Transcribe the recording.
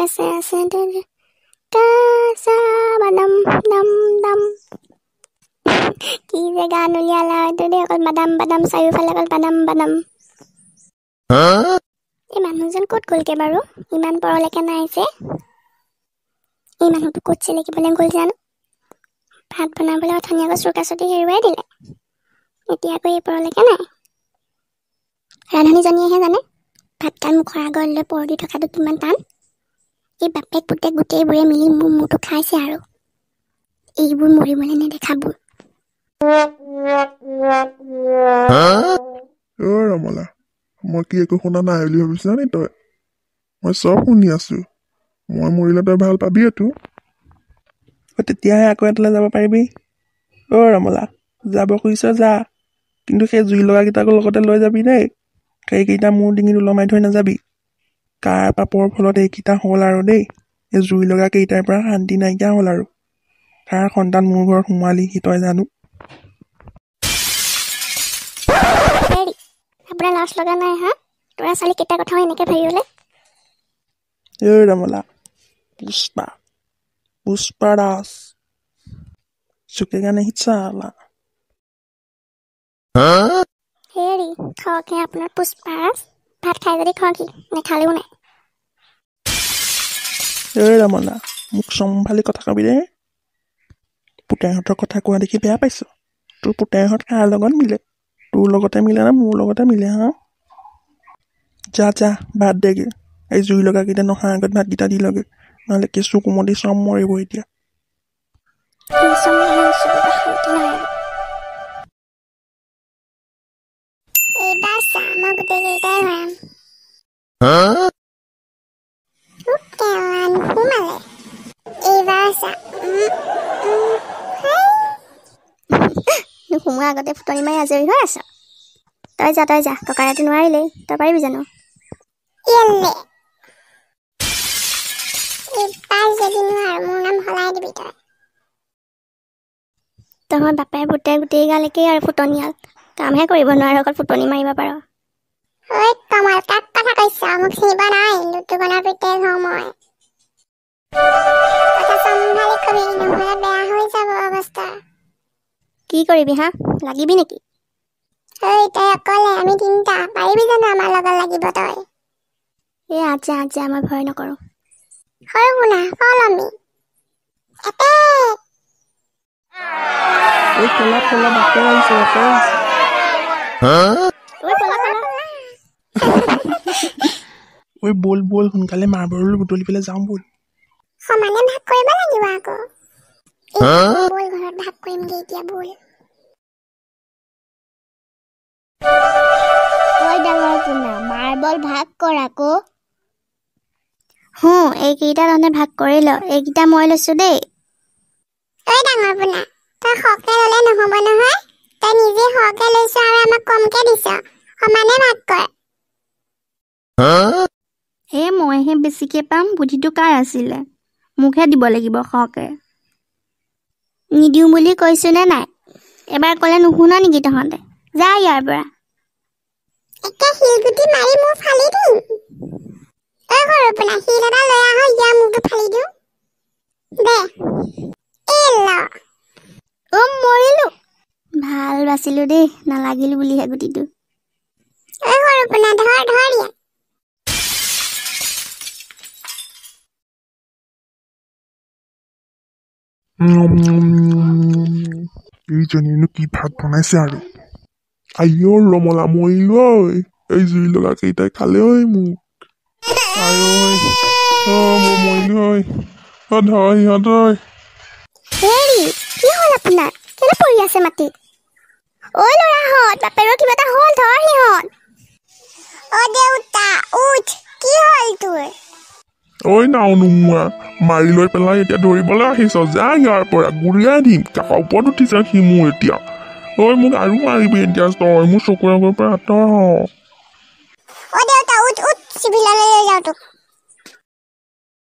আছে কাঁচা বাদাম দাম দাম কি যে গান উলিয়ালা এইটো দেই অকল বাদাম বাদাম চাৰিওফালে অকল বাদাম বাদাম এই মানুহজন ক'ত গ'লগে বাৰু ইমান পৰলৈকে নাই যে এই মানুহটো ক'ত চিলেকিবলৈ গ'ল জানো ভাত বনাবলৈ অথনি আগত চৌকা-চৌকি হেৰুৱাই দিলে এতিয়া আকৌ এই পৰলৈকে নাই ৰান্ধনীজনীয়েহে জানে ভাতকান মুখৰ আগলৈ পৰ দি থকাটো কিমান টান এই বাপেক পুতেক গোটেইবোৰে মিলি মোৰ মূৰটো খাইছে আৰু এইবোৰ মৰিবলৈ নেদেখাবোৰ ৰমলা মই কি একো শুনা নাই বুলি ভাবিছা নি তই মই চব শুনি আছো মই মৰিলে তই ভাল পাবি এইটো তেতিয়াহে আকৌ এটালৈ যাব পাৰিবি ৰমলা যাব খুজিছ যা কিন্তু সেই জুই লগাকেইটাকো লগতে লৈ যাবি দেই সেইকেইটা মোৰ ডিঙিত ওলমাই থৈ নাযাবি কাৰ পাপৰ ফলত এইকেইটা হ'ল আৰু দেই এই জুই লগা কেইটাৰ পৰা শান্তি নাইকিয়া হ'ল আৰু কাৰ সন্তান মোৰ ঘৰত সোমালি সি তই জানো আপোনাৰ লাজ লগা নাই হা তোৰা ছোৱালী কেইটা কথা এনেকৈ ভাবিবলৈ ৰমলা পুষ্পা দাস চুকে গানে হিচালা হেৰি খকে আপোনাৰ পুষ্পাৰাজ ভাত খাই যদি খকি নেখালেও নাই ৰমলা মোক চম্ভালি কথা কবি দে পুতেহঁতৰ কথা কোৱা দেখি বেয়া পাইছ তোৰ পুতেহঁত কাৰ লগত মিলে তোৰ লগতে মিলে না মোৰ লগতে মিলে হা যা ভাত দেগে এই জুই লগাকেইটা নহাৰ আগত ভাতকেইটা দি লগে নহ'লে কেঁচু কুমতি চব মৰিব এতিয়া এইবাৰ চাহ গোটেইকেইটাই ভৰাম নুসুমালে এইবাৰ চাহ নুসুমোৱা আগতে ফুটনি মাৰি আজৰি হৈ আছ তই যা ককাইটো নোৱাৰিলেই তই পাৰিবি জানো এইবাৰ যদি নোৱাৰ মোৰ নাম সলাই দিবি তই বাপে পুতে গোটেই গালেকেই আৰু ফুটনিয়াল কামহে কৰিব নোৱাৰ অকল ফুটনি মাৰিব পাৰ ঐ কমল কাক কথা কৈছ মোক চিনিব নাই লুটুকণাৰ পিতেক হওঁ মই কথা চম্ভালি কবি নহ'লে বেয়া হৈ যাব অৱস্থা কি কৰিবি হা লাগিবি নেকি ঐ তই অকলে আমি তিনিটা পাৰিবি জানো আমাৰ লগত লাগিব তই আচ্ছা মই ভয় নকৰোঁ সৰু শুনা ফলমি বল সোনকালে মাৰ্বল বুটলি পেলাই যাওঁ বল সমানে ভাগ কৰিব লাগিব আকৌ বল ঘৰত ভাগ কৰিমগে এতিয়া বল ডাঙৰ পোনা মাৰ্বল ভাগ কৰ আকৌ এইকেইটা তহঁতে ভাগ কৰি ল এইকেইটা মই লৈছো দেই ডাঙৰ পোনা তই সৰহকে ল'লে নহ'ব নহয় তই নিজে সৰহকে লৈছ আৰু আমাক কমকে দিছ সমানে ভাগ কৰ মইহে বেছিকে পাম বুদ্ধিটো কাৰ আছিলে মোকহে দিব লাগিব সৰহকে নিদিওঁ বুলি কৈছো নে নাই এবাৰ ক'লে নুশুন নেকি তহঁতে যা ইয়াৰ পৰা একে শিলগুটি মাৰি মোৰ ফালি দিম সৰু পোনা শিল এটা লৈ আহ ইয়াৰ মূৰটো ফালি দিওঁ দে মৰিলো ভাল বাচিলো দেই নালাগিল বুলিহে গুটিটো সৰু পোনা ধৰ দিয়া এইজনীনো কি ভাত বনাইছে আৰু আইঅ ৰমলা মৰিলো ঐ এই জুই লগা কেইটাই খালে ঐ মোক মই মৰিলো ঐ ধৰ সিহঁত কি হ'ল আপোনাৰ কেলে পৰি আছে মাটি ল'ৰাহঁত বাপেৰৰ কিবা এটা হ'ল ধৰ সিহঁত দেউতা উঠ কি হ'ল তোৰ ঐ নাও নোমোৱা মাৰি লৈ পেলাই এতিয়া ধৰিবলৈ আহিছ যা ইয়াৰ পৰা গুৰিয়াই দিম কাষৰ ওপৰত উঠিছ সি মোৰ এতিয়া মোক আৰু মাৰিবি এতিয়া তই মোৰ চকুৰ আগৰ পৰা আঁতৰ দেউতা উঠ চিভিললৈ লৈ যাওঁ তোক